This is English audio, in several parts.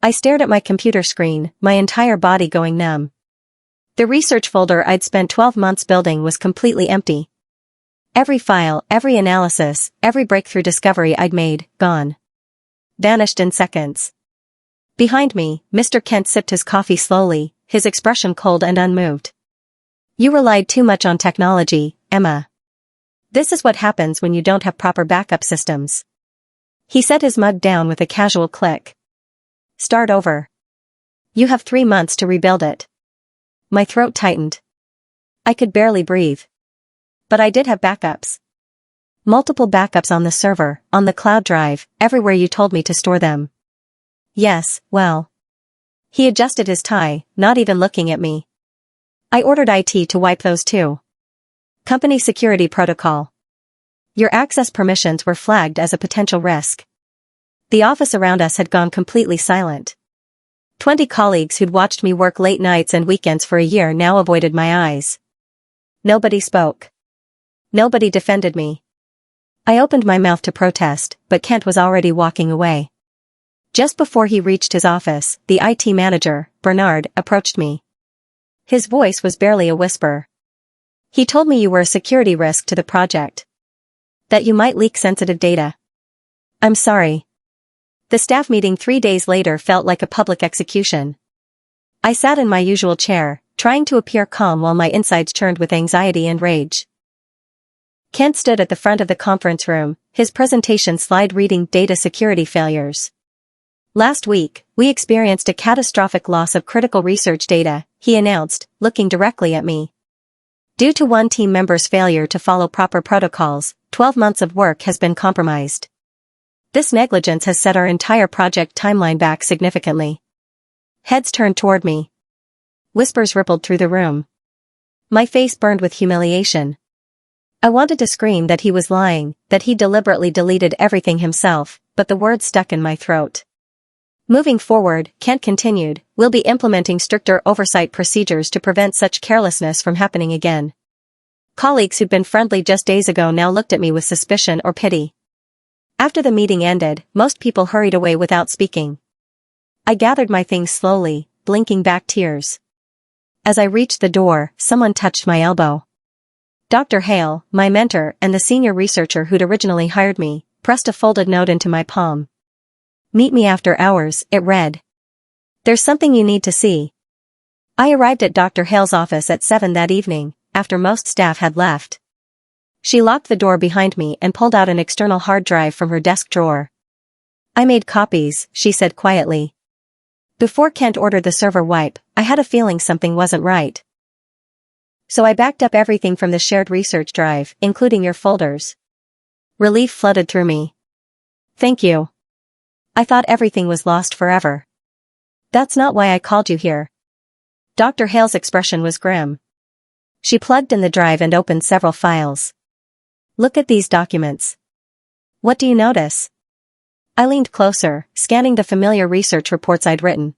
I stared at my computer screen, my entire body going numb. The research folder I'd spent 12 months building was completely empty. Every file, every analysis, every breakthrough discovery I'd made, gone. Vanished in seconds. Behind me, Mr. Kent sipped his coffee slowly, his expression cold and unmoved. You relied too much on technology, Emma. This is what happens when you don't have proper backup systems. He set his mug down with a casual click. Start over. You have 3 months to rebuild it. My throat tightened. I could barely breathe. But I did have backups. Multiple backups on the server, on the cloud drive, everywhere you told me to store them. Yes, well. He adjusted his tie, not even looking at me. I ordered IT to wipe those too. Company security protocol. Your access permissions were flagged as a potential risk. The office around us had gone completely silent. 20 colleagues who'd watched me work late nights and weekends for a year now avoided my eyes. Nobody spoke. Nobody defended me. I opened my mouth to protest, but Kent was already walking away. Just before he reached his office, the IT manager, Bernard, approached me. His voice was barely a whisper. He told me you were a security risk to the project. That you might leak sensitive data. I'm sorry. The staff meeting 3 days later felt like a public execution. I sat in my usual chair, trying to appear calm while my insides churned with anxiety and rage. Kent stood at the front of the conference room, his presentation slide reading data security failures. Last week, we experienced a catastrophic loss of critical research data, he announced, looking directly at me. Due to one team member's failure to follow proper protocols, 12 months of work has been compromised. This negligence has set our entire project timeline back significantly. Heads turned toward me. Whispers rippled through the room. My face burned with humiliation. I wanted to scream that he was lying, that he deliberately deleted everything himself, but the words stuck in my throat. Moving forward, Kent continued, we'll be implementing stricter oversight procedures to prevent such carelessness from happening again. Colleagues who'd been friendly just days ago now looked at me with suspicion or pity. After the meeting ended, most people hurried away without speaking. I gathered my things slowly, blinking back tears. As I reached the door, someone touched my elbow. Dr. Hale, my mentor and the senior researcher who'd originally hired me, pressed a folded note into my palm. Meet me after hours, it read. There's something you need to see. I arrived at Dr. Hale's office at 7 that evening, after most staff had left. She locked the door behind me and pulled out an external hard drive from her desk drawer. I made copies, she said quietly. Before Kent ordered the server wipe, I had a feeling something wasn't right. So I backed up everything from the shared research drive, including your folders. Relief flooded through me. Thank you. I thought everything was lost forever. That's not why I called you here. Dr. Hale's expression was grim. She plugged in the drive and opened several files. Look at these documents. What do you notice? I leaned closer, scanning the familiar research reports I'd written.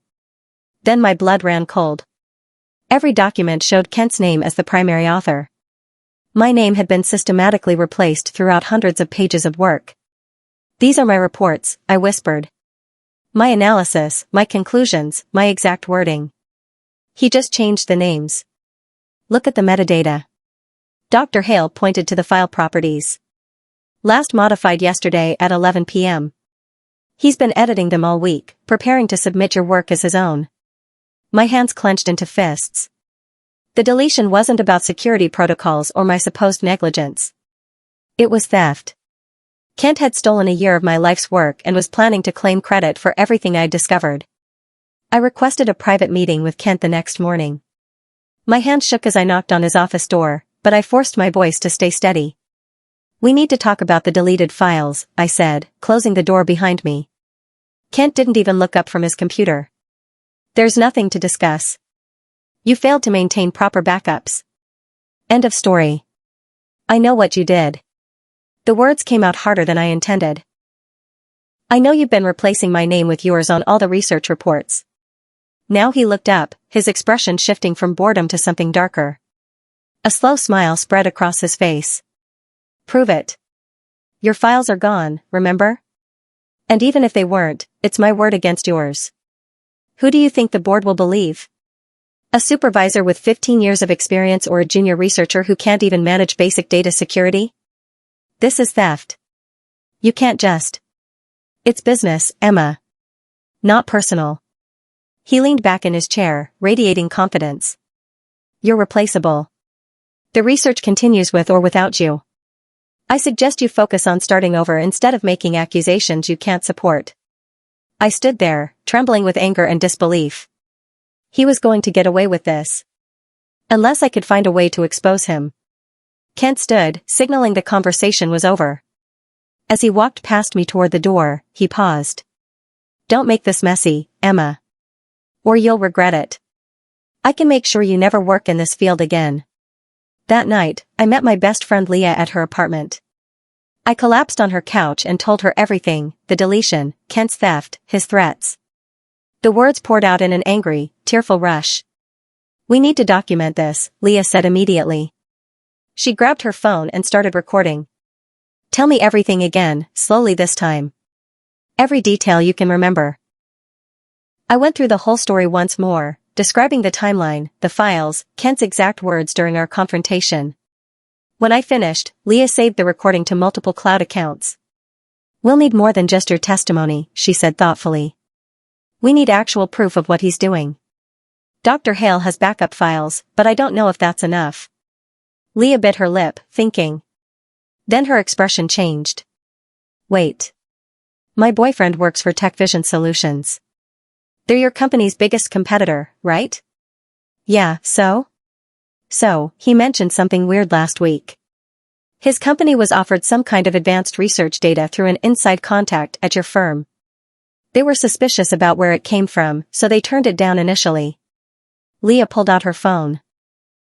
Then my blood ran cold. Every document showed Kent's name as the primary author. My name had been systematically replaced throughout hundreds of pages of work. These are my reports, I whispered. My analysis, my conclusions, my exact wording. He just changed the names. Look at the metadata. Dr. Hale pointed to the file properties. Last modified yesterday at 11 p.m. He's been editing them all week, preparing to submit your work as his own. My hands clenched into fists. The deletion wasn't about security protocols or my supposed negligence. It was theft. Kent had stolen a year of my life's work and was planning to claim credit for everything I'd discovered. I requested a private meeting with Kent the next morning. My hand shook as I knocked on his office door, but I forced my voice to stay steady. We need to talk about the deleted files, I said, closing the door behind me. Kent didn't even look up from his computer. There's nothing to discuss. You failed to maintain proper backups. End of story. I know what you did. The words came out harder than I intended. I know you've been replacing my name with yours on all the research reports. Now he looked up, his expression shifting from boredom to something darker. A slow smile spread across his face. Prove it. Your files are gone, remember? And even if they weren't, it's my word against yours. Who do you think the board will believe? A supervisor with 15 years of experience or a junior researcher who can't even manage basic data security? This is theft. You can't just. It's business, Emma. Not personal. He leaned back in his chair, radiating confidence. You're replaceable. The research continues with or without you. I suggest you focus on starting over instead of making accusations you can't support. I stood there, trembling with anger and disbelief. He was going to get away with this. Unless I could find a way to expose him. Kent stood, signaling the conversation was over. As he walked past me toward the door, he paused. Don't make this messy, Emma. Or you'll regret it. I can make sure you never work in this field again. That night, I met my best friend Leah at her apartment. I collapsed on her couch and told her everything, the deletion, Kent's theft, his threats. The words poured out in an angry, tearful rush. We need to document this, Leah said immediately. She grabbed her phone and started recording. Tell me everything again, slowly this time. Every detail you can remember. I went through the whole story once more, describing the timeline, the files, Kent's exact words during our confrontation. When I finished, Leah saved the recording to multiple cloud accounts. We'll need more than just your testimony, she said thoughtfully. We need actual proof of what he's doing. Dr. Hale has backup files, but I don't know if that's enough. Leah bit her lip, thinking. Then her expression changed. Wait. My boyfriend works for Tech Vision Solutions. They're your company's biggest competitor, right? Yeah, so? So, he mentioned something weird last week. His company was offered some kind of advanced research data through an inside contact at your firm. They were suspicious about where it came from, so they turned it down initially. Leah pulled out her phone.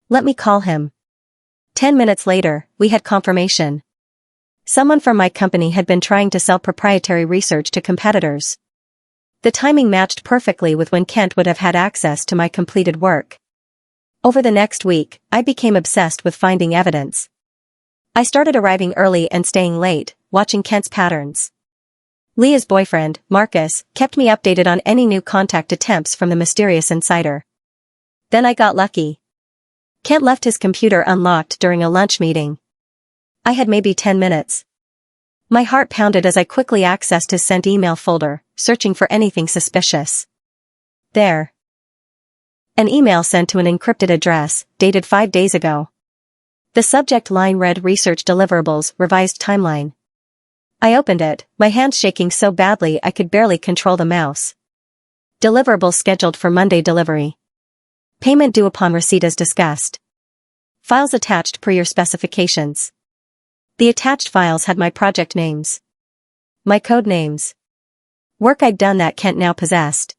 Let me call him. 10 minutes later, we had confirmation. Someone from my company had been trying to sell proprietary research to competitors. The timing matched perfectly with when Kent would have had access to my completed work. Over the next week, I became obsessed with finding evidence. I started arriving early and staying late, watching Kent's patterns. Leah's boyfriend, Marcus, kept me updated on any new contact attempts from the mysterious insider. Then I got lucky. Kent left his computer unlocked during a lunch meeting. I had maybe 10 minutes. My heart pounded as I quickly accessed his sent email folder, searching for anything suspicious. There. An email sent to an encrypted address, dated 5 days ago. The subject line read Research Deliverables, Revised Timeline. I opened it, my hands shaking so badly I could barely control the mouse. Deliverables scheduled for Monday delivery. Payment due upon receipt as discussed. Files attached per your specifications. The attached files had my project names. My code names. Work I'd done that Kent now possessed.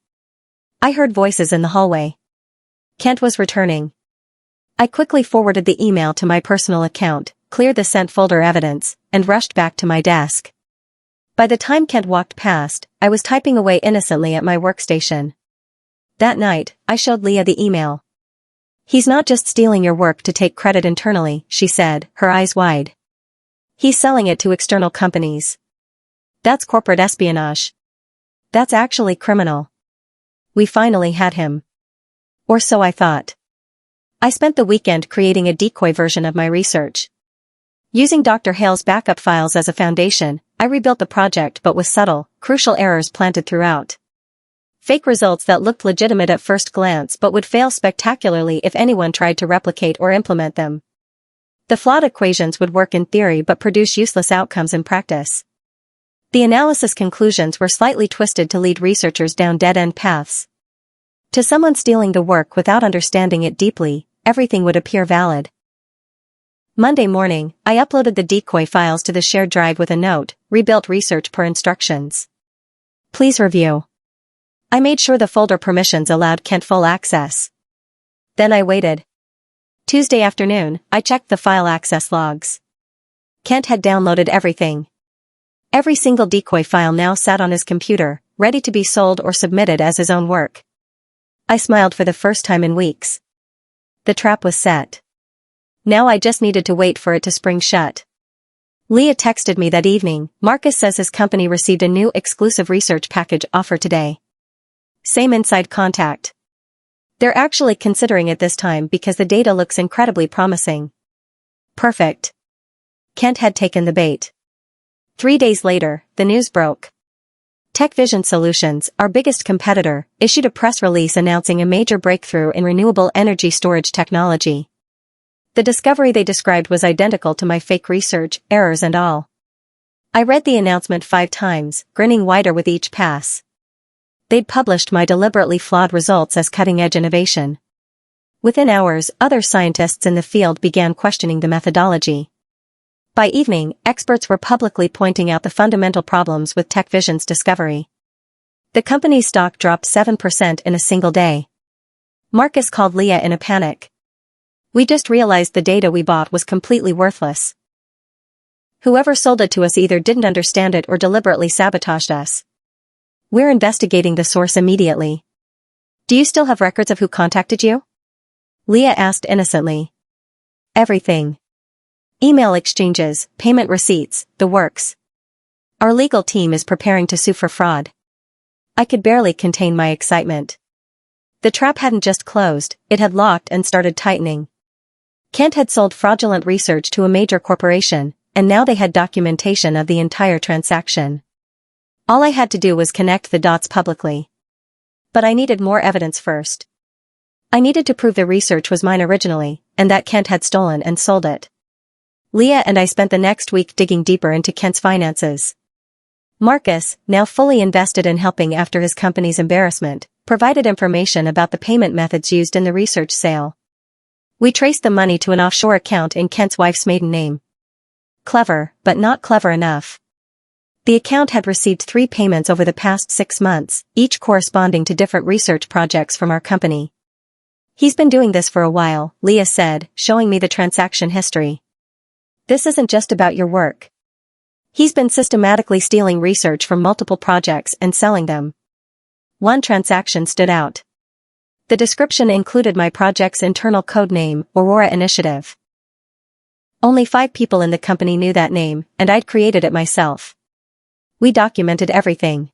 I heard voices in the hallway. Kent was returning. I quickly forwarded the email to my personal account, cleared the sent folder evidence, and rushed back to my desk. By the time Kent walked past, I was typing away innocently at my workstation. That night, I showed Leah the email. He's not just stealing your work to take credit internally, she said, her eyes wide. He's selling it to external companies. That's corporate espionage. That's actually criminal. We finally had him. Or so I thought. I spent the weekend creating a decoy version of my research. Using Dr. Hale's backup files as a foundation, I rebuilt the project but with subtle, crucial errors planted throughout. Fake results that looked legitimate at first glance but would fail spectacularly if anyone tried to replicate or implement them. The flawed equations would work in theory but produce useless outcomes in practice. The analysis conclusions were slightly twisted to lead researchers down dead-end paths. To someone stealing the work without understanding it deeply, everything would appear valid. Monday morning, I uploaded the decoy files to the shared drive with a note, rebuilt research per instructions. Please review. I made sure the folder permissions allowed Kent full access. Then I waited. Tuesday afternoon, I checked the file access logs. Kent had downloaded everything. Every single decoy file now sat on his computer, ready to be sold or submitted as his own work. I smiled for the first time in weeks. The trap was set. Now I just needed to wait for it to spring shut. Leah texted me that evening, Marcus says his company received a new exclusive research package offer today. Same inside contact. They're actually considering it this time because the data looks incredibly promising. Perfect. Kent had taken the bait. 3 days later, the news broke. Tech Vision Solutions, our biggest competitor, issued a press release announcing a major breakthrough in renewable energy storage technology. The discovery they described was identical to my fake research, errors and all. I read the announcement 5 times, grinning wider with each pass. They'd published my deliberately flawed results as cutting-edge innovation. Within hours, other scientists in the field began questioning the methodology. By evening, experts were publicly pointing out the fundamental problems with Tech Vision's discovery. The company's stock dropped 7% in a single day. Marcus called Leah in a panic. We just realized the data we bought was completely worthless. Whoever sold it to us either didn't understand it or deliberately sabotaged us. We're investigating the source immediately. Do you still have records of who contacted you? Leah asked innocently. Everything. Email exchanges, payment receipts, the works. Our legal team is preparing to sue for fraud. I could barely contain my excitement. The trap hadn't just closed, it had locked and started tightening. Kent had sold fraudulent research to a major corporation, and now they had documentation of the entire transaction. All I had to do was connect the dots publicly. But I needed more evidence first. I needed to prove the research was mine originally, and that Kent had stolen and sold it. Leah and I spent the next week digging deeper into Kent's finances. Marcus, now fully invested in helping after his company's embarrassment, provided information about the payment methods used in the research sale. We traced the money to an offshore account in Kent's wife's maiden name. Clever, but not clever enough. The account had received 3 payments over the past 6 months, each corresponding to different research projects from our company. He's been doing this for a while, Leah said, showing me the transaction history. This isn't just about your work. He's been systematically stealing research from multiple projects and selling them. One transaction stood out. The description included my project's internal code name, Aurora Initiative. Only 5 people in the company knew that name, and I'd created it myself. We documented everything.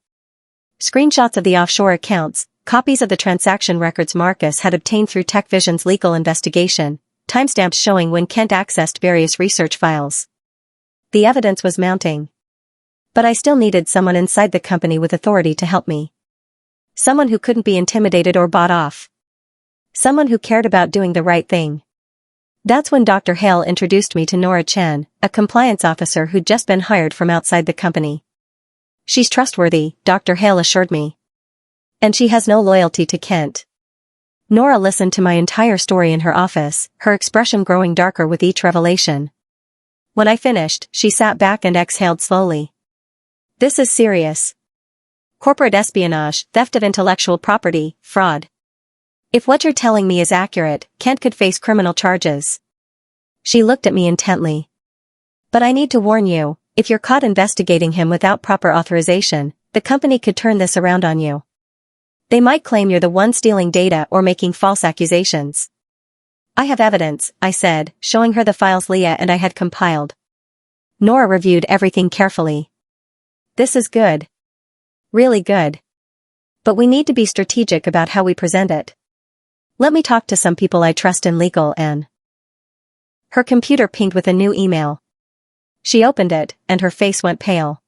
Screenshots of the offshore accounts, copies of the transaction records Marcus had obtained through Tech Vision's legal investigation, timestamps showing when Kent accessed various research files. The evidence was mounting. But I still needed someone inside the company with authority to help me. Someone who couldn't be intimidated or bought off. Someone who cared about doing the right thing. That's when Dr. Hale introduced me to Nora Chen, a compliance officer who'd just been hired from outside the company. She's trustworthy, Dr. Hale assured me. And she has no loyalty to Kent. Nora listened to my entire story in her office, her expression growing darker with each revelation. When I finished, she sat back and exhaled slowly. This is serious. Corporate espionage, theft of intellectual property, fraud. If what you're telling me is accurate, Kent could face criminal charges. She looked at me intently. But I need to warn you, if you're caught investigating him without proper authorization, the company could turn this around on you. They might claim you're the one stealing data or making false accusations. I have evidence, I said, showing her the files Leah and I had compiled. Nora reviewed everything carefully. This is good. Really good. But we need to be strategic about how we present it. Let me talk to some people I trust in legal and... Her computer pinged with a new email. She opened it, and her face went pale.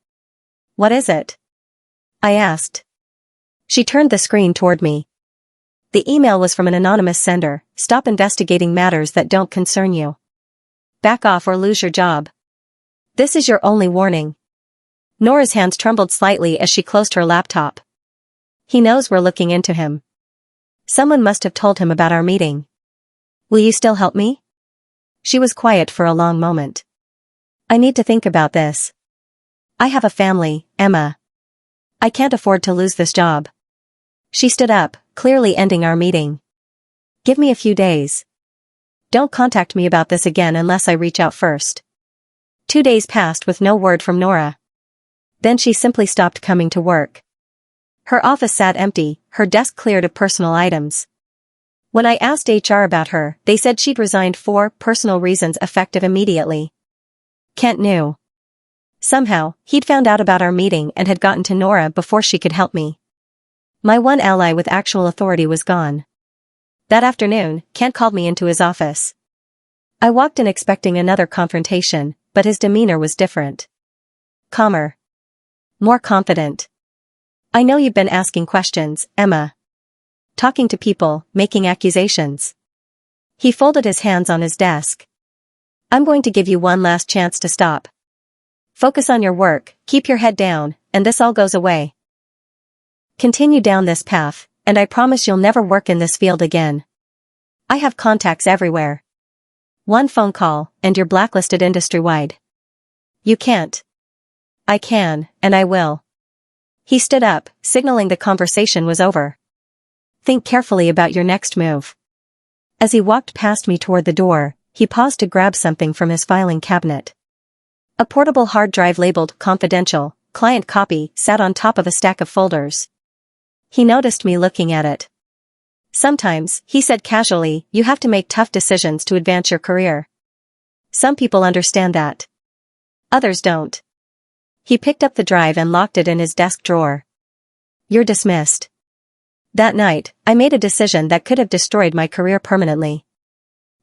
What is it? I asked. She turned the screen toward me. The email was from an anonymous sender. Stop investigating matters that don't concern you. Back off or lose your job. This is your only warning. Nora's hands trembled slightly as she closed her laptop. He knows we're looking into him. Someone must have told him about our meeting. Will you still help me? She was quiet for a long moment. I need to think about this. I have a family, Emma. I can't afford to lose this job. She stood up, clearly ending our meeting. Give me a few days. Don't contact me about this again unless I reach out first. 2 days passed with no word from Nora. Then she simply stopped coming to work. Her office sat empty, her desk cleared of personal items. When I asked HR about her, they said she'd resigned for personal reasons effective immediately. Kent knew. Somehow, he'd found out about our meeting and had gotten to Nora before she could help me. My one ally with actual authority was gone. That afternoon, Kent called me into his office. I walked in expecting another confrontation, but his demeanor was different. Calmer. More confident. I know you've been asking questions, Emma. Talking to people, making accusations. He folded his hands on his desk. I'm going to give you one last chance to stop. Focus on your work, keep your head down, and this all goes away. Continue down this path, and I promise you'll never work in this field again. I have contacts everywhere. One phone call, and you're blacklisted industry-wide. You can't. I can, and I will. He stood up, signaling the conversation was over. Think carefully about your next move. As he walked past me toward the door, he paused to grab something from his filing cabinet. A portable hard drive labeled confidential, client copy sat on top of a stack of folders. He noticed me looking at it. Sometimes, he said casually, you have to make tough decisions to advance your career. Some people understand that. Others don't. He picked up the drive and locked it in his desk drawer. You're dismissed. That night, I made a decision that could have destroyed my career permanently.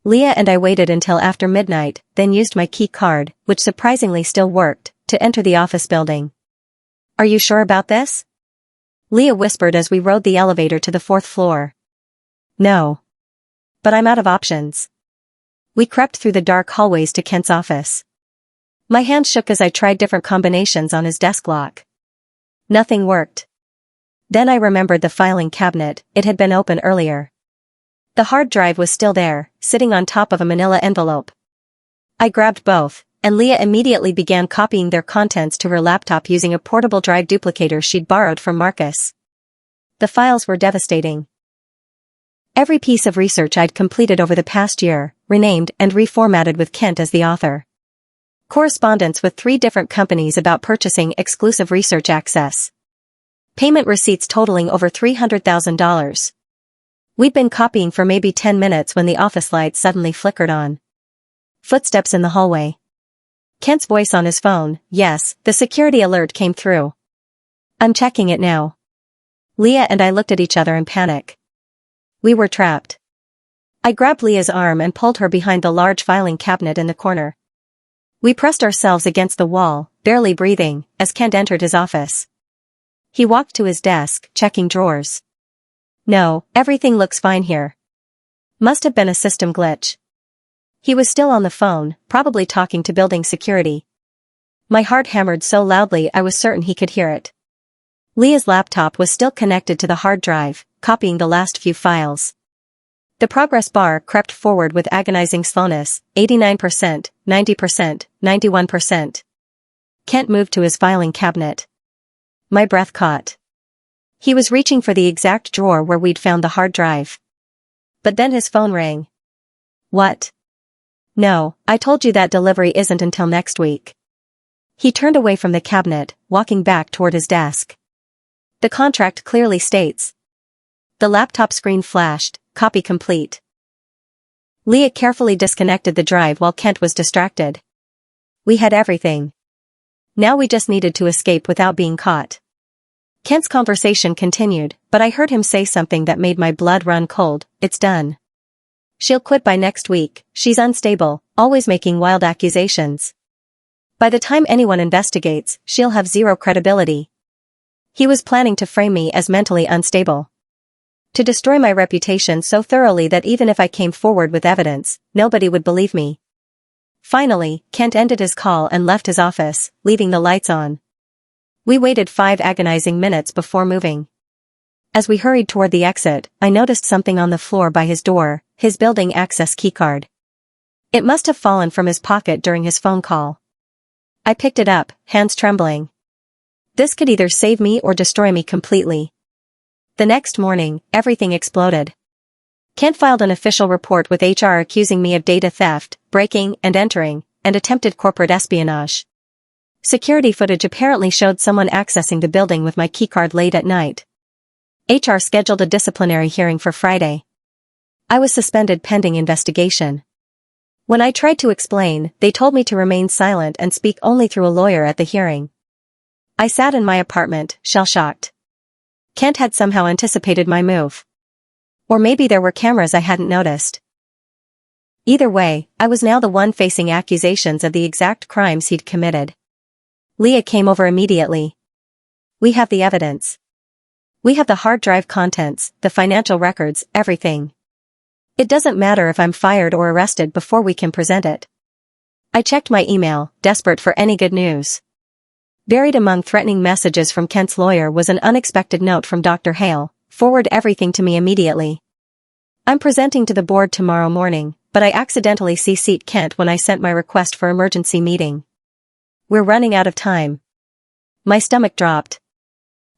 Leah and I waited until after midnight, then used my key card, which surprisingly still worked, to enter the office building. Are you sure about this? Leah whispered as we rode the elevator to the 4th floor. No. But I'm out of options. We crept through the dark hallways to Kent's office. My hand shook as I tried different combinations on his desk lock. Nothing worked. Then I remembered the filing cabinet, it had been open earlier. The hard drive was still there, sitting on top of a manila envelope. I grabbed both, and Leah immediately began copying their contents to her laptop using a portable drive duplicator she'd borrowed from Marcus. The files were devastating. Every piece of research I'd completed over the past year, renamed and reformatted with Kent as the author. Correspondence with 3 different companies about purchasing exclusive research access. Payment receipts totaling over $300,000. We'd been copying for maybe 10 minutes when the office light suddenly flickered on. Footsteps in the hallway. Kent's voice on his phone, yes, the security alert came through. I'm checking it now. Leah and I looked at each other in panic. We were trapped. I grabbed Leah's arm and pulled her behind the large filing cabinet in the corner. We pressed ourselves against the wall, barely breathing, as Kent entered his office. He walked to his desk, checking drawers. No, everything looks fine here. Must have been a system glitch. He was still on the phone, probably talking to building security. My heart hammered so loudly I was certain he could hear it. Leah's laptop was still connected to the hard drive, copying the last few files. The progress bar crept forward with agonizing slowness, 89%, 90%, 91%. Kent moved to his filing cabinet. My breath caught. He was reaching for the exact drawer where we'd found the hard drive. But then his phone rang. What? No, I told you that delivery isn't until next week. He turned away from the cabinet, walking back toward his desk. The contract clearly states. The laptop screen flashed, copy complete. Leah carefully disconnected the drive while Kent was distracted. We had everything. Now we just needed to escape without being caught. Kent's conversation continued, but I heard him say something that made my blood run cold. It's done. She'll quit by next week, she's unstable, always making wild accusations. By the time anyone investigates, she'll have zero credibility. He was planning to frame me as mentally unstable. To destroy my reputation so thoroughly that even if I came forward with evidence, nobody would believe me. Finally, Kent ended his call and left his office, leaving the lights on. We waited 5 agonizing minutes before moving. As we hurried toward the exit, I noticed something on the floor by his door, his building access keycard. It must have fallen from his pocket during his phone call. I picked it up, hands trembling. This could either save me or destroy me completely. The next morning, everything exploded. Kent filed an official report with HR accusing me of data theft, breaking and entering, and attempted corporate espionage. Security footage apparently showed someone accessing the building with my keycard late at night. HR scheduled a disciplinary hearing for Friday. I was suspended pending investigation. When I tried to explain, they told me to remain silent and speak only through a lawyer at the hearing. I sat in my apartment, shell-shocked. Kent had somehow anticipated my move. Or maybe there were cameras I hadn't noticed. Either way, I was now the one facing accusations of the exact crimes he'd committed. Leah came over immediately. We have the evidence. We have the hard drive contents, the financial records, everything. It doesn't matter if I'm fired or arrested before we can present it. I checked my email, desperate for any good news. Buried among threatening messages from Kent's lawyer was an unexpected note from Dr. Hale: forward everything to me immediately. I'm presenting to the board tomorrow morning, but I accidentally CC'd Kent when I sent my request for emergency meeting. We're running out of time. My stomach dropped.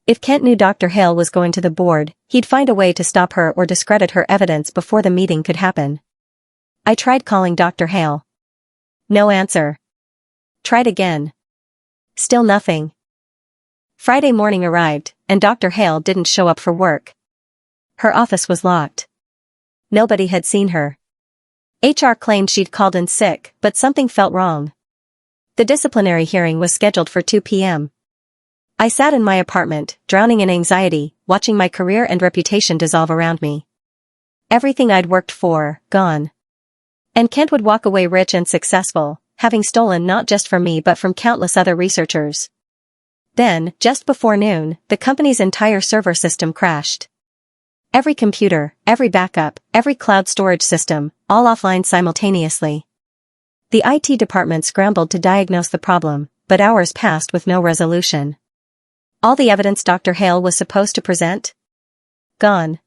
If Kent knew Dr. Hale was going to the board, he'd find a way to stop her or discredit her evidence before the meeting could happen. I tried calling Dr. Hale. No answer. Tried again. Still nothing. Friday morning arrived, and Dr. Hale didn't show up for work. Her office was locked. Nobody had seen her. HR claimed she'd called in sick, but something felt wrong. The disciplinary hearing was scheduled for 2 p.m. I sat in my apartment, drowning in anxiety, watching my career and reputation dissolve around me. Everything I'd worked for, gone. And Kent would walk away rich and successful, having stolen not just from me but from countless other researchers. Then, just before noon, the company's entire server system crashed. Every computer, every backup, every cloud storage system, all offline simultaneously. The IT department scrambled to diagnose the problem, but hours passed with no resolution. All the evidence Dr. Hale was supposed to present? Gone.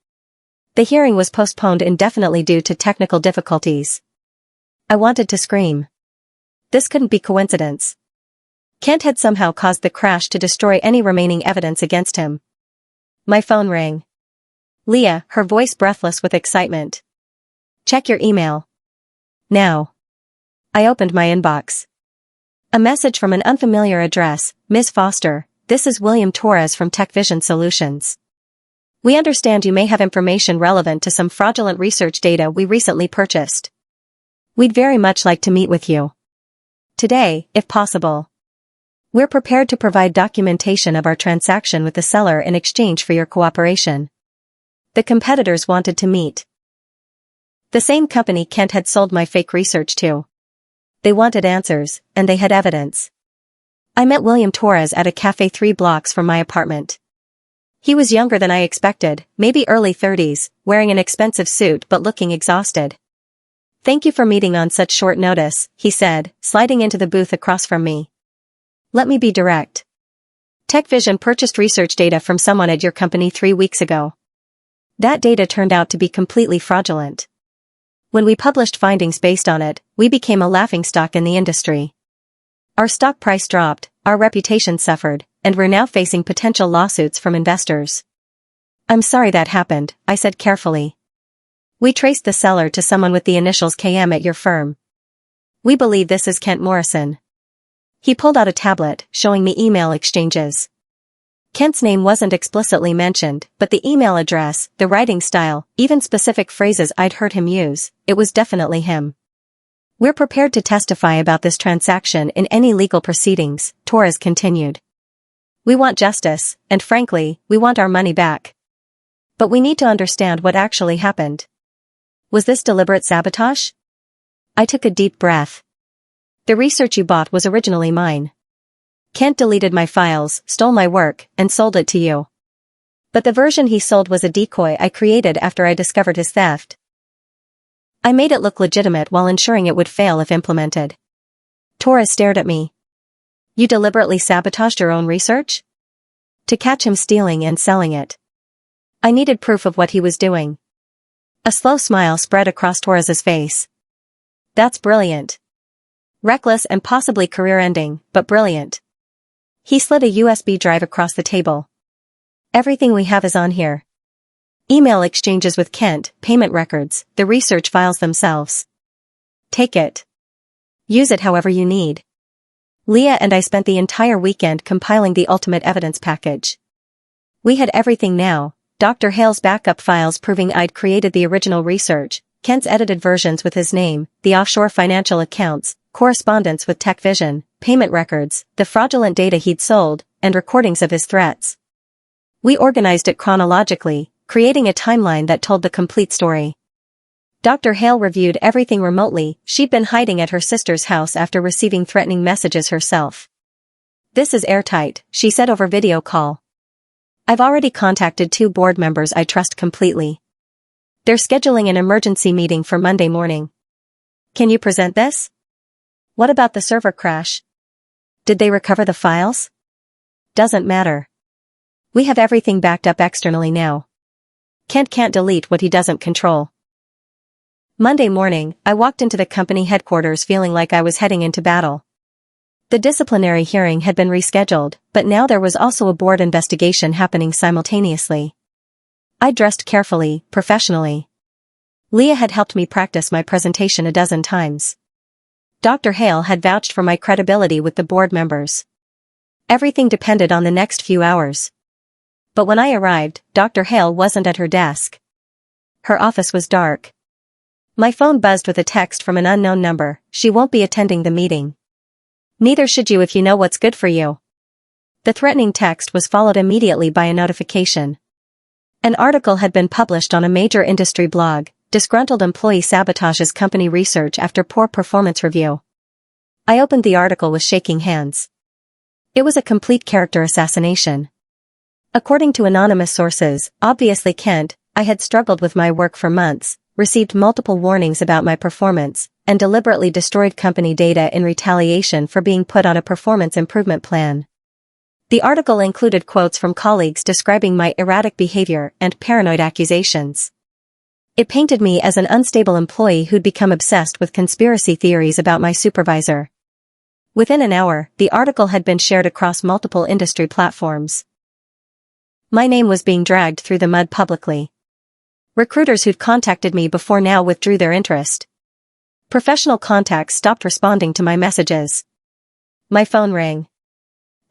The hearing was postponed indefinitely due to technical difficulties. I wanted to scream. This couldn't be coincidence. Kent had somehow caused the crash to destroy any remaining evidence against him. My phone rang. Leah, her voice breathless with excitement. Check your email. Now. I opened my inbox. A message from an unfamiliar address: Ms. Foster, this is William Torres from TechVision Solutions. We understand you may have information relevant to some fraudulent research data we recently purchased. We'd very much like to meet with you. Today, if possible. We're prepared to provide documentation of our transaction with the seller in exchange for your cooperation. The competitors wanted to meet. The same company Kent had sold my fake research to. They wanted answers, and they had evidence. I met William Torres at a cafe 3 blocks from my apartment. He was younger than I expected, maybe early 30s, wearing an expensive suit but looking exhausted. Thank you for meeting on such short notice, he said, sliding into the booth across from me. Let me be direct. TechVision purchased research data from someone at your company 3 weeks ago. That data turned out to be completely fraudulent. When we published findings based on it, we became a laughingstock in the industry. Our stock price dropped, our reputation suffered, and we're now facing potential lawsuits from investors. I'm sorry that happened, I said carefully. We traced the seller to someone with the initials KM at your firm. We believe this is Kent Morrison. He pulled out a tablet, showing me email exchanges. Kent's name wasn't explicitly mentioned, but the email address, the writing style, even specific phrases I'd heard him use, it was definitely him. We're prepared to testify about this transaction in any legal proceedings, Torres continued. We want justice, and frankly, we want our money back. But we need to understand what actually happened. Was this deliberate sabotage? I took a deep breath. The research you bought was originally mine. Kent deleted my files, stole my work, and sold it to you. But the version he sold was a decoy I created after I discovered his theft. I made it look legitimate while ensuring it would fail if implemented. Torres stared at me. You deliberately sabotaged your own research? To catch him stealing and selling it. I needed proof of what he was doing. A slow smile spread across Torres's face. That's brilliant. Reckless and possibly career-ending, but brilliant. He slid a USB drive across the table. Everything we have is on here. Email exchanges with Kent, payment records, the research files themselves. Take it. Use it however you need. Leah and I spent the entire weekend compiling the ultimate evidence package. We had everything now: Dr. Hale's backup files proving I'd created the original research, Kent's edited versions with his name, the offshore financial accounts, correspondence with TechVision, payment records, the fraudulent data he'd sold, and recordings of his threats. We organized it chronologically, creating a timeline that told the complete story. Dr. Hale reviewed everything remotely. She'd been hiding at her sister's house after receiving threatening messages herself. "This is airtight," she said over video call. "I've already contacted 2 board members I trust completely. They're scheduling an emergency meeting for Monday morning. Can you present this?" "What about the server crash? Did they recover the files?" "Doesn't matter. We have everything backed up externally now. Kent can't delete what he doesn't control." Monday morning, I walked into the company headquarters feeling like I was heading into battle. The disciplinary hearing had been rescheduled, but now there was also a board investigation happening simultaneously. I dressed carefully, professionally. Leah had helped me practice my presentation a dozen times. Dr. Hale had vouched for my credibility with the board members. Everything depended on the next few hours. But when I arrived, Dr. Hale wasn't at her desk. Her office was dark. My phone buzzed with a text from an unknown number. "She won't be attending the meeting. Neither should you if you know what's good for you." The threatening text was followed immediately by a notification. An article had been published on a major industry blog. Disgruntled employee sabotages company research after poor performance review. I opened the article with shaking hands. It was a complete character assassination. According to anonymous sources, obviously Kent, I had struggled with my work for months, received multiple warnings about my performance, and deliberately destroyed company data in retaliation for being put on a performance improvement plan. The article included quotes from colleagues describing my erratic behavior and paranoid accusations. It painted me as an unstable employee who'd become obsessed with conspiracy theories about my supervisor. Within an hour, the article had been shared across multiple industry platforms. My name was being dragged through the mud publicly. Recruiters who'd contacted me before now withdrew their interest. Professional contacts stopped responding to my messages. My phone rang.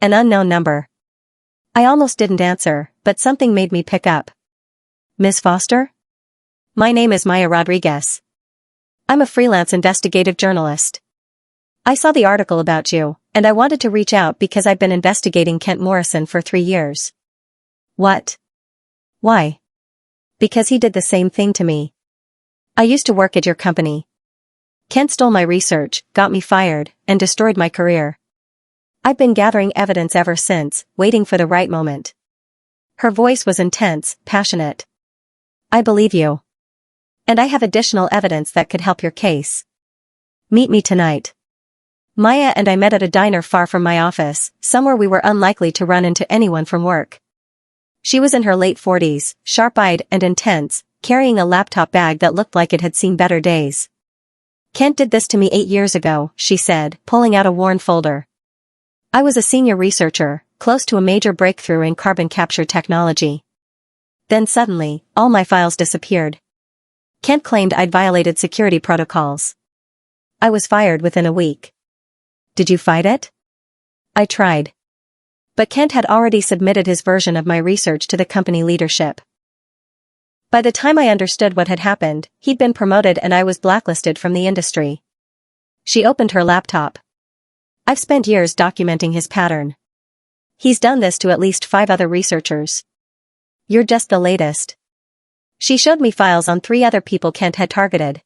An unknown number. I almost didn't answer, but something made me pick up. "Miss Foster? My name is Maya Rodriguez. I'm a freelance investigative journalist. I saw the article about you, and I wanted to reach out because I've been investigating Kent Morrison for 3 years." "What? Why?" "Because he did the same thing to me. I used to work at your company. Kent stole my research, got me fired, and destroyed my career. I've been gathering evidence ever since, waiting for the right moment." Her voice was intense, passionate. "I believe you. And I have additional evidence that could help your case. Meet me tonight." Maya and I met at a diner far from my office, somewhere we were unlikely to run into anyone from work. She was in her late 40s, sharp-eyed and intense, carrying a laptop bag that looked like it had seen better days. "Kent did this to me 8 years ago," she said, pulling out a worn folder. "I was a senior researcher, close to a major breakthrough in carbon capture technology. Then suddenly, all my files disappeared. Kent claimed I'd violated security protocols. I was fired within a week. Did you fight it?" "I tried. But Kent had already submitted his version of my research to the company leadership. By the time I understood what had happened, he'd been promoted and I was blacklisted from the industry." She opened her laptop. "I've spent years documenting his pattern. He's done this to at least 5 other researchers. You're just the latest." She showed me files on 3 other people Kent had targeted.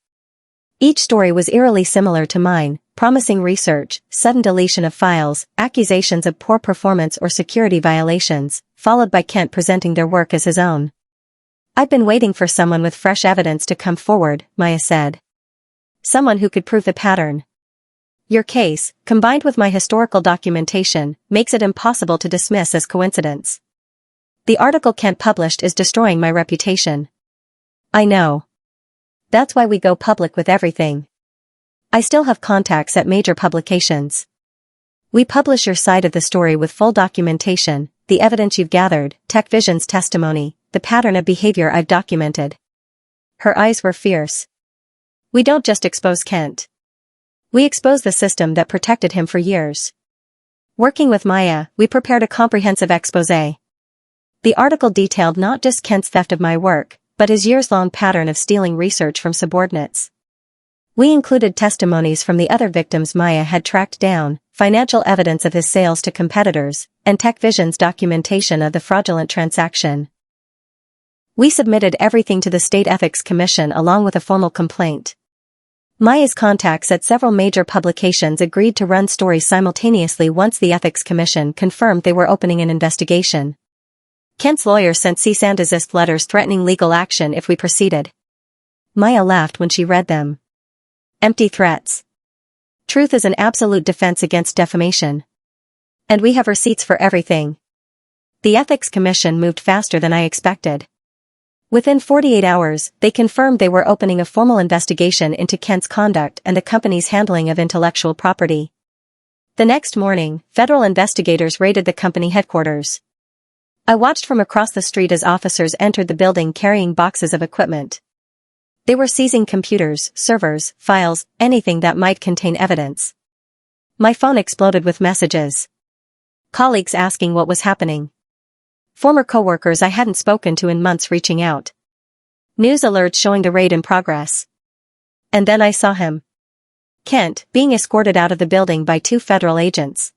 Each story was eerily similar to mine: promising research, sudden deletion of files, accusations of poor performance or security violations, followed by Kent presenting their work as his own. "I've been waiting for someone with fresh evidence to come forward," Maya said. "Someone who could prove the pattern. Your case, combined with my historical documentation, makes it impossible to dismiss as coincidence. The article Kent published is destroying my reputation." "I know. That's why we go public with everything. I still have contacts at major publications. We publish your side of the story with full documentation, the evidence you've gathered, TechVision's testimony, the pattern of behavior I've documented." Her eyes were fierce. "We don't just expose Kent. We expose the system that protected him for years." Working with Maya, we prepared a comprehensive exposé. The article detailed not just Kent's theft of my work, but his years-long pattern of stealing research from subordinates. We included testimonies from the other victims Maya had tracked down, financial evidence of his sales to competitors, and TechVision's documentation of the fraudulent transaction. We submitted everything to the State Ethics Commission along with a formal complaint. Maya's contacts at several major publications agreed to run stories simultaneously once the Ethics Commission confirmed they were opening an investigation. Kent's lawyer sent cease and desist letters threatening legal action if we proceeded. Maya laughed when she read them. Empty threats. Truth is an absolute defense against defamation. And we have receipts for everything. The Ethics Commission moved faster than I expected. Within 48 hours, they confirmed they were opening a formal investigation into Kent's conduct and the company's handling of intellectual property. The next morning, federal investigators raided the company headquarters. I watched from across the street as officers entered the building carrying boxes of equipment. They were seizing computers, servers, files, anything that might contain evidence. My phone exploded with messages. Colleagues asking what was happening. Former coworkers I hadn't spoken to in months reaching out. News alerts showing the raid in progress. And then I saw him. Kent, being escorted out of the building by 2 federal agents.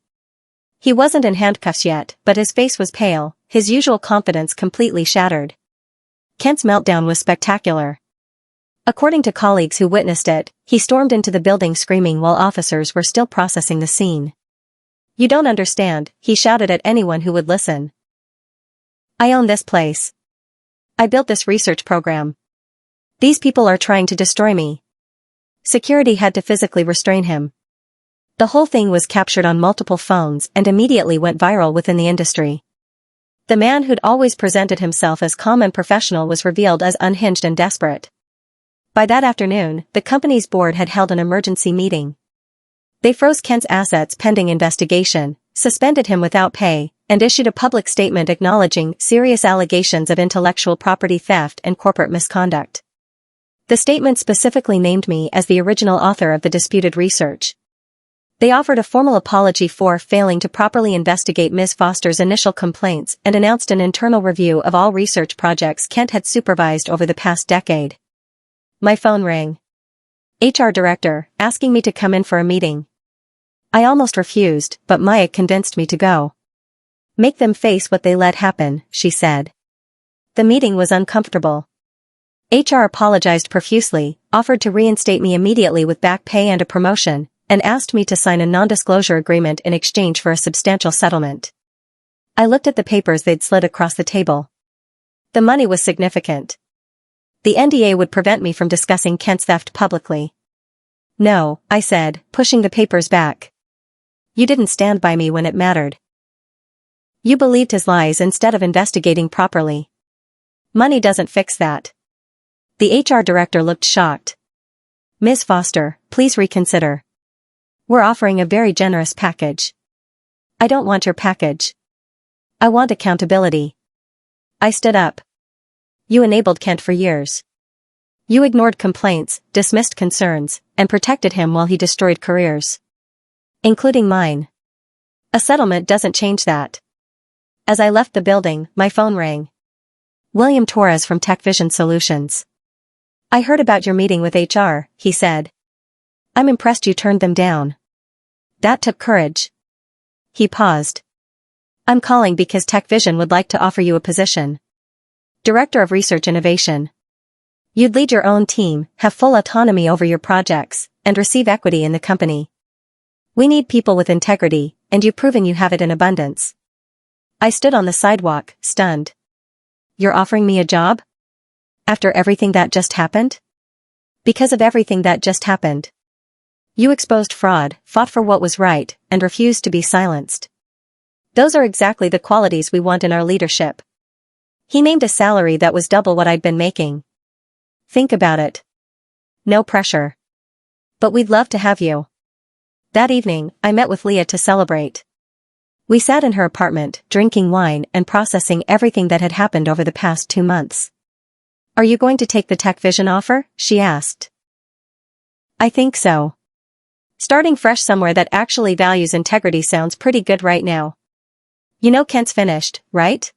He wasn't in handcuffs yet, but his face was pale, his usual confidence completely shattered. Kent's meltdown was spectacular. According to colleagues who witnessed it, he stormed into the building screaming while officers were still processing the scene. "You don't understand," he shouted at anyone who would listen. "I own this place. I built this research program. These people are trying to destroy me." Security had to physically restrain him. The whole thing was captured on multiple phones and immediately went viral within the industry. The man who'd always presented himself as calm and professional was revealed as unhinged and desperate. By that afternoon, the company's board had held an emergency meeting. They froze Kent's assets pending investigation, suspended him without pay, and issued a public statement acknowledging serious allegations of intellectual property theft and corporate misconduct. The statement specifically named me as the original author of the disputed research. They offered a formal apology for failing to properly investigate Ms. Foster's initial complaints and announced an internal review of all research projects Kent had supervised over the past decade. My phone rang. HR director, asking me to come in for a meeting. I almost refused, but Maya convinced me to go. "Make them face what they let happen," she said. The meeting was uncomfortable. HR apologized profusely, offered to reinstate me immediately with back pay and a promotion, and asked me to sign a non-disclosure agreement in exchange for a substantial settlement. I looked at the papers they'd slid across the table. The money was significant. The NDA would prevent me from discussing Kent's theft publicly. "No," I said, pushing the papers back. "You didn't stand by me when it mattered. You believed his lies instead of investigating properly. Money doesn't fix that." The HR director looked shocked. "Ms. Foster, please reconsider. We're offering a very generous package." "I don't want your package. I want accountability." I stood up. "You enabled Kent for years. You ignored complaints, dismissed concerns, and protected him while he destroyed careers. Including mine. A settlement doesn't change that." As I left the building, my phone rang. "William Torres from TechVision Solutions. I heard about your meeting with HR," he said. "I'm impressed you turned them down. That took courage." He paused. "I'm calling because TechVision would like to offer you a position. Director of Research Innovation. You'd lead your own team, have full autonomy over your projects, and receive equity in the company. We need people with integrity, and you've proven you have it in abundance." I stood on the sidewalk, stunned. "You're offering me a job? After everything that just happened?" "Because of everything that just happened. You exposed fraud, fought for what was right, and refused to be silenced. Those are exactly the qualities we want in our leadership." He named a salary that was double what I'd been making. "Think about it. No pressure. But we'd love to have you." That evening, I met with Leah to celebrate. We sat in her apartment, drinking wine and processing everything that had happened over the past 2 months. "Are you going to take the TechVision offer?" she asked. "I think so. Starting fresh somewhere that actually values integrity sounds pretty good right now. You know Kent's finished, right?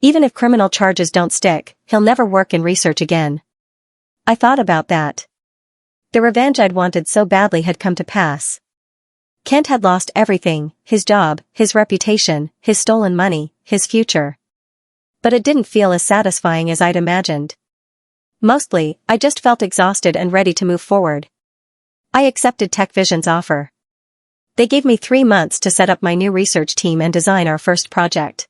Even if criminal charges don't stick, he'll never work in research again." I thought about that. The revenge I'd wanted so badly had come to pass. Kent had lost everything: his job, his reputation, his stolen money, his future. But it didn't feel as satisfying as I'd imagined. Mostly, I just felt exhausted and ready to move forward. I accepted TechVision's offer. They gave me 3 months to set up my new research team and design our first project.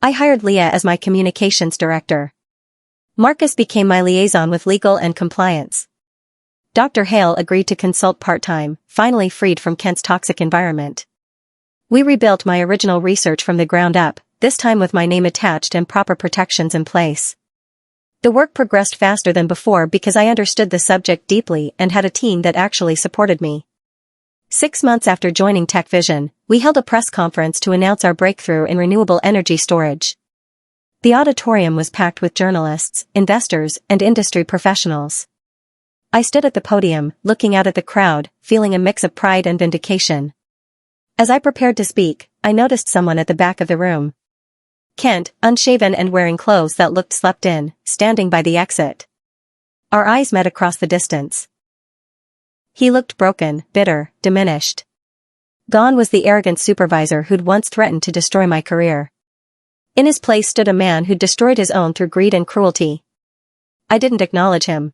I hired Leah as my communications director. Marcus became my liaison with legal and compliance. Dr. Hale agreed to consult part-time, finally freed from Kent's toxic environment. We rebuilt my original research from the ground up, this time with my name attached and proper protections in place. The work progressed faster than before because I understood the subject deeply and had a team that actually supported me. 6 months after joining TechVision, we held a press conference to announce our breakthrough in renewable energy storage. The auditorium was packed with journalists, investors, and industry professionals. I stood at the podium, looking out at the crowd, feeling a mix of pride and vindication. As I prepared to speak, I noticed someone at the back of the room. Kent, unshaven and wearing clothes that looked slept in, standing by the exit. Our eyes met across the distance. He looked broken, bitter, diminished. Gone was the arrogant supervisor who'd once threatened to destroy my career. In his place stood a man who'd destroyed his own through greed and cruelty. I didn't acknowledge him.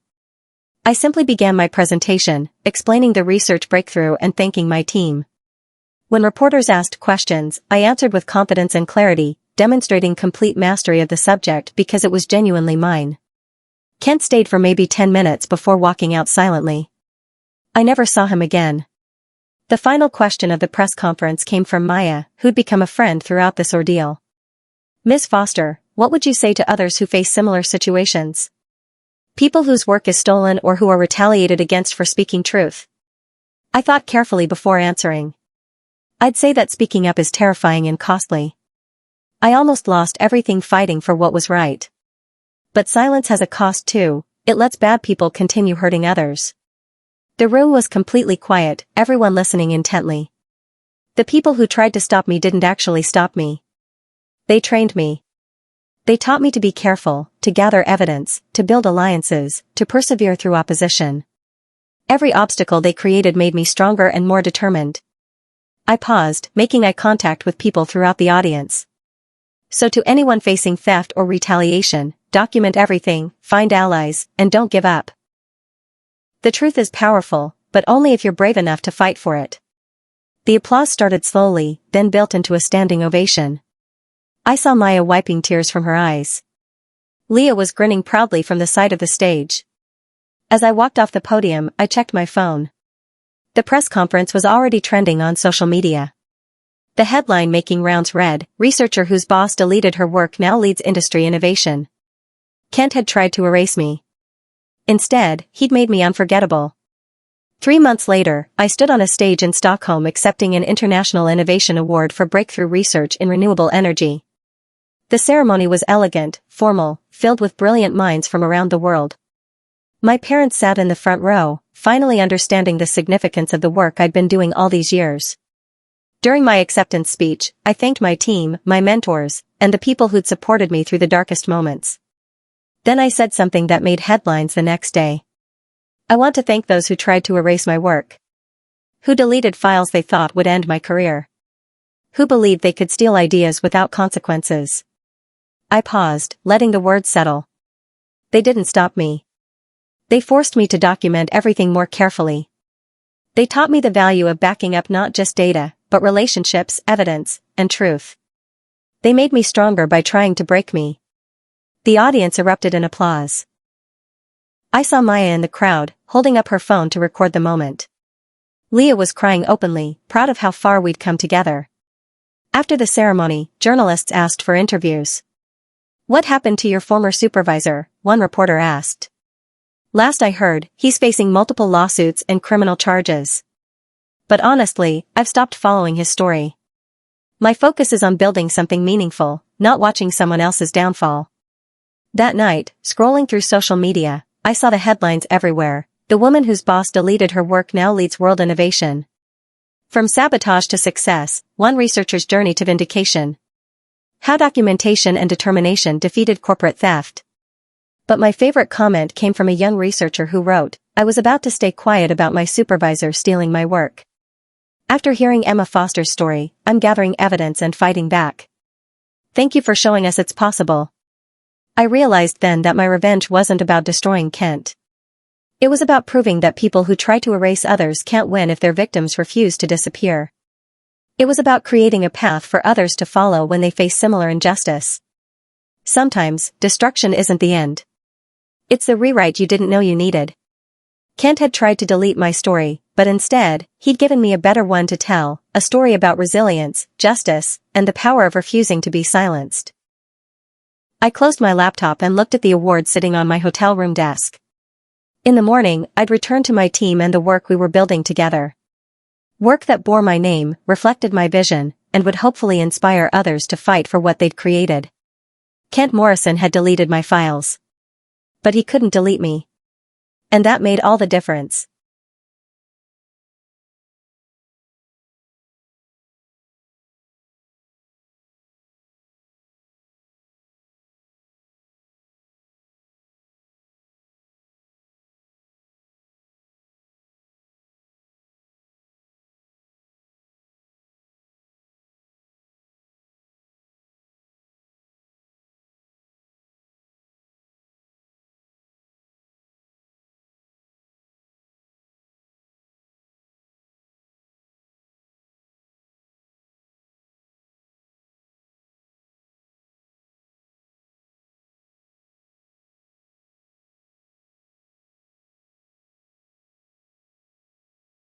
I simply began my presentation, explaining the research breakthrough and thanking my team. When reporters asked questions, I answered with confidence and clarity, demonstrating complete mastery of the subject because it was genuinely mine. Kent stayed for maybe 10 minutes before walking out silently. I never saw him again. The final question of the press conference came from Maya, who'd become a friend throughout this ordeal. Ms. Foster, what would you say to others who face similar situations? People whose work is stolen or who are retaliated against for speaking truth. I thought carefully before answering. I'd say that speaking up is terrifying and costly. I almost lost everything fighting for what was right. But silence has a cost too. It lets bad people continue hurting others. The room was completely quiet, everyone listening intently. The people who tried to stop me didn't actually stop me. They trained me. They taught me to be careful, to gather evidence, to build alliances, to persevere through opposition. Every obstacle they created made me stronger and more determined. I paused, making eye contact with people throughout the audience. So to anyone facing theft or retaliation, document everything, find allies, and don't give up. The truth is powerful, but only if you're brave enough to fight for it. The applause started slowly, then built into a standing ovation. I saw Maya wiping tears from her eyes. Leah was grinning proudly from the side of the stage. As I walked off the podium, I checked my phone. The press conference was already trending on social media. The headline making rounds read, "Researcher whose boss deleted her work now leads industry innovation." Kent had tried to erase me. Instead, he'd made me unforgettable. 3 months later, I stood on a stage in Stockholm accepting an International Innovation Award for breakthrough research in renewable energy. The ceremony was elegant, formal, filled with brilliant minds from around the world. My parents sat in the front row, finally understanding the significance of the work I'd been doing all these years. During my acceptance speech, I thanked my team, my mentors, and the people who'd supported me through the darkest moments. Then I said something that made headlines the next day. I want to thank those who tried to erase my work. Who deleted files they thought would end my career. Who believed they could steal ideas without consequences. I paused, letting the words settle. They didn't stop me. They forced me to document everything more carefully. They taught me the value of backing up not just data, but relationships, evidence, and truth. They made me stronger by trying to break me. The audience erupted in applause. I saw Maya in the crowd, holding up her phone to record the moment. Leah was crying openly, proud of how far we'd come together. After the ceremony, journalists asked for interviews. "What happened to your former supervisor?" one reporter asked. "Last I heard, he's facing multiple lawsuits and criminal charges. But honestly, I've stopped following his story. My focus is on building something meaningful, not watching someone else's downfall." That night, scrolling through social media, I saw the headlines everywhere. The woman whose boss deleted her work now leads world innovation. From sabotage to success, one researcher's journey to vindication. How documentation and determination defeated corporate theft. But my favorite comment came from a young researcher who wrote, "I was about to stay quiet about my supervisor stealing my work. After hearing Emma Foster's story, I'm gathering evidence and fighting back. Thank you for showing us it's possible. I realized then that my revenge wasn't about destroying Kent. It was about proving that people who try to erase others can't win if their victims refuse to disappear. It was about creating a path for others to follow when they face similar injustice. Sometimes, destruction isn't the end. It's the rewrite you didn't know you needed. Kent had tried to delete my story, but instead, he'd given me a better one to tell, a story about resilience, justice, and the power of refusing to be silenced. I closed my laptop and looked at the award sitting on my hotel room desk. In the morning, I'd return to my team and the work we were building together. Work that bore my name, reflected my vision, and would hopefully inspire others to fight for what they'd created. Kent Morrison had deleted my files. But he couldn't delete me. And that made all the difference.